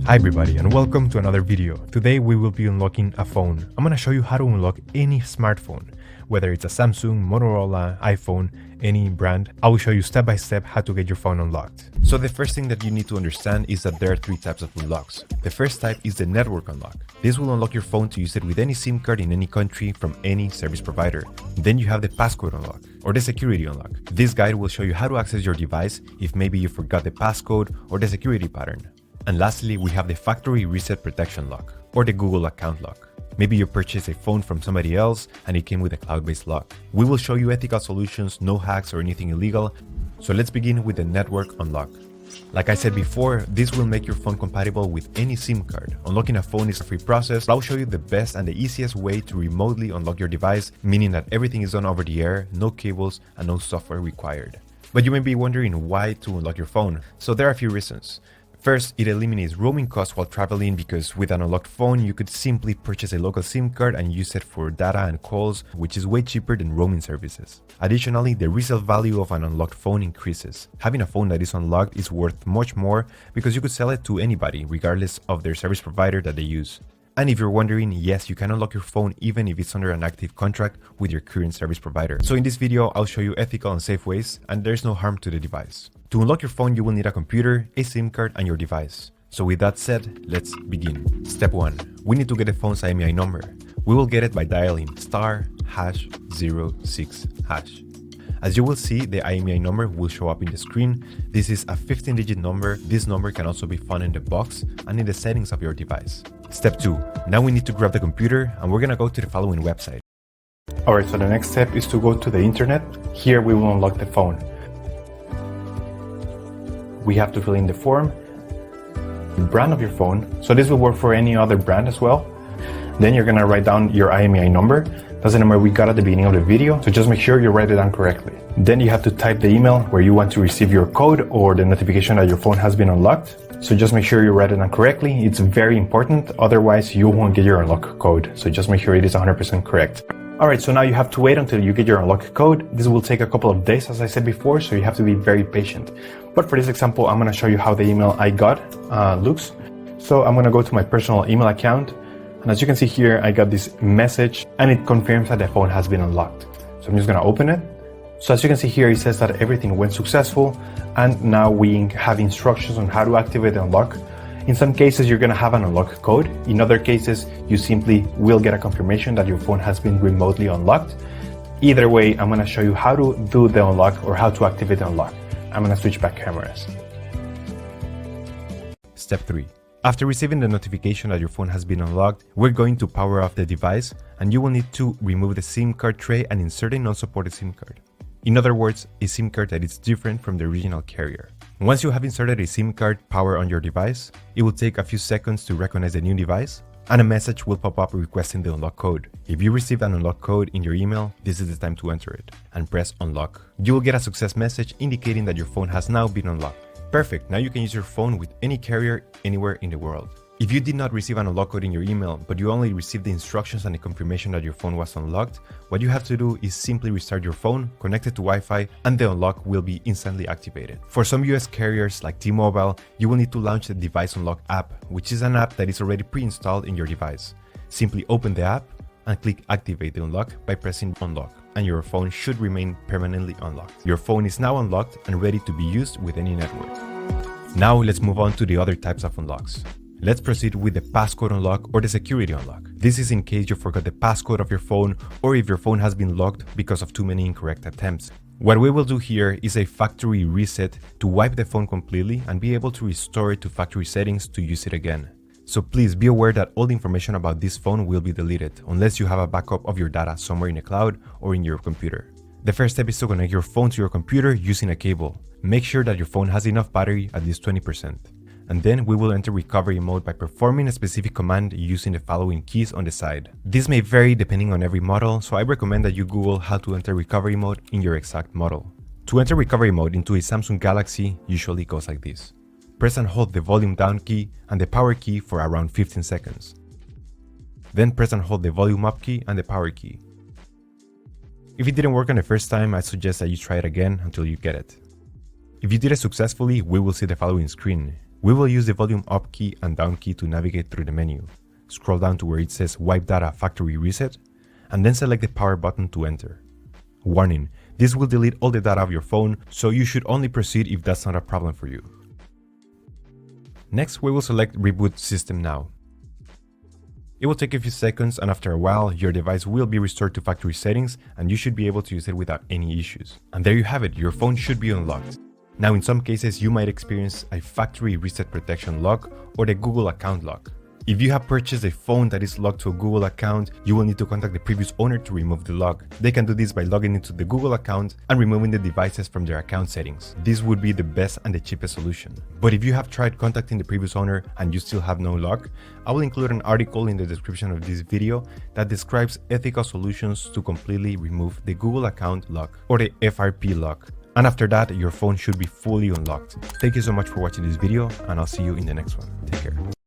Hi everybody and welcome to another video. Today we will be unlocking a phone. I'm gonna show you how to unlock any smartphone, whether it's a Samsung, Motorola, iPhone, any brand. I will show you step by step how to get your phone unlocked. So the first thing that you need to understand is that there are three types of unlocks. The first type is the network unlock. This will unlock your phone to use it with any SIM card in any country from any service provider. Then you have the passcode unlock or the security unlock. This guide will show you how to access your device if maybe you forgot the passcode or the security pattern. And lastly, we have the factory reset protection lock or the Google account lock. Maybe you purchased a phone from somebody else and it came with a cloud-based lock. We will show you ethical solutions, no hacks or anything illegal. So let's begin with the network unlock. Like I said before, this will make your phone compatible with any SIM card. Unlocking a phone is a free process. I'll show you the best and the easiest way to remotely unlock your device, meaning that everything is done over the air, no cables and no software required. But you may be wondering why to unlock your phone. So there are a few reasons. First, it eliminates roaming costs while traveling because with an unlocked phone, you could simply purchase a local SIM card and use it for data and calls, which is way cheaper than roaming services. Additionally, the resale value of an unlocked phone increases. Having a phone that is unlocked is worth much more because you could sell it to anybody, regardless of their service provider that they use. And if you're wondering, yes, you can unlock your phone even if it's under an active contract with your current service provider. So in this video, I'll show you ethical and safe ways, and there's no harm to the device. To unlock your phone, you will need a computer, a SIM card, and your device. So with that said, let's begin. Step 1. We need to get the phone's IMEI number. We will get it by dialing *#06#. As you will see, the IMEI number will show up in the screen. This is a 15-digit number. This number can also be found in the box and in the settings of your device. Step 2. Now we need to grab the computer and we're gonna go to the following website. Alright, so the next step is to go to the internet. Here we will unlock the phone. We have to fill in the form, the brand of your phone. So this will work for any other brand as well. Then you're gonna write down your IMEI number. That's the number we got at the beginning of the video, so just make sure you write it down correctly. Then you have to type the email where you want to receive your code or the notification that your phone has been unlocked. So just make sure you write it down correctly. It's very important, otherwise you won't get your unlock code. So just make sure it is 100% correct. Alright, so now you have to wait until you get your unlock code. This will take a couple of days, as I said before, so you have to be very patient. But for this example, I'm gonna show you how the email I got looks. So I'm gonna go to my personal email account. And as you can see here, I got this message and it confirms that the phone has been unlocked. So I'm just gonna open it. So as you can see here, it says that everything went successful and now we have instructions on how to activate the unlock. In some cases, you're gonna have an unlock code. In other cases, you simply will get a confirmation that your phone has been remotely unlocked. Either way, I'm gonna show you how to do the unlock or how to activate the unlock. I'm gonna switch back cameras. Step 3. After receiving the notification that your phone has been unlocked, we're going to power off the device and you will need to remove the SIM card tray and insert a non-supported SIM card. In other words, a SIM card that is different from the original carrier. Once you have inserted a SIM card power on your device, it will take a few seconds to recognize the new device and a message will pop up requesting the unlock code. If you received an unlock code in your email, this is the time to enter it and press unlock. You will get a success message indicating that your phone has now been unlocked. Perfect, now you can use your phone with any carrier anywhere in the world. If you did not receive an unlock code in your email, but you only received the instructions and the confirmation that your phone was unlocked, what you have to do is simply restart your phone, connect it to Wi-Fi, and the unlock will be instantly activated. For some US carriers like T-Mobile, you will need to launch the Device Unlock app, which is an app that is already pre-installed in your device. Simply open the app and click Activate the Unlock by pressing Unlock, and your phone should remain permanently unlocked. Your phone is now unlocked and ready to be used with any network. Now let's move on to the other types of unlocks. Let's proceed with the passcode unlock or the security unlock. This is in case you forgot the passcode of your phone or if your phone has been locked because of too many incorrect attempts. What we will do here is a factory reset to wipe the phone completely and be able to restore it to factory settings to use it again. So please be aware that all the information about this phone will be deleted unless you have a backup of your data somewhere in the cloud or in your computer. The first step is to connect your phone to your computer using a cable. Make sure that your phone has enough battery, at least 20%. And then we will enter recovery mode by performing a specific command using the following keys on the side. This may vary depending on every model, so I recommend that you Google how to enter recovery mode in your exact model. To enter recovery mode into a Samsung Galaxy usually goes like this. Press and hold the volume down key and the power key for around 15 seconds. Then press and hold the volume up key and the power key. If it didn't work on the first time, I suggest that you try it again until you get it. If you did it successfully, we will see the following screen. We will use the volume up key and down key to navigate through the menu. Scroll down to where it says Wipe Data Factory Reset, and then select the power button to enter. Warning, this will delete all the data of your phone, so you should only proceed if that's not a problem for you. Next, we will select Reboot System Now. It will take a few seconds, and after a while, your device will be restored to factory settings and you should be able to use it without any issues. And there you have it, your phone should be unlocked. Now in some cases, you might experience a factory reset protection lock or the Google account lock. If you have purchased a phone that is locked to a Google account, you will need to contact the previous owner to remove the lock. They can do this by logging into the Google account and removing the devices from their account settings. This would be the best and the cheapest solution. But if you have tried contacting the previous owner and you still have no lock, I will include an article in the description of this video that describes ethical solutions to completely remove the Google account lock or the FRP lock. And after that, your phone should be fully unlocked. Thank you so much for watching this video, and I'll see you in the next one. Take care.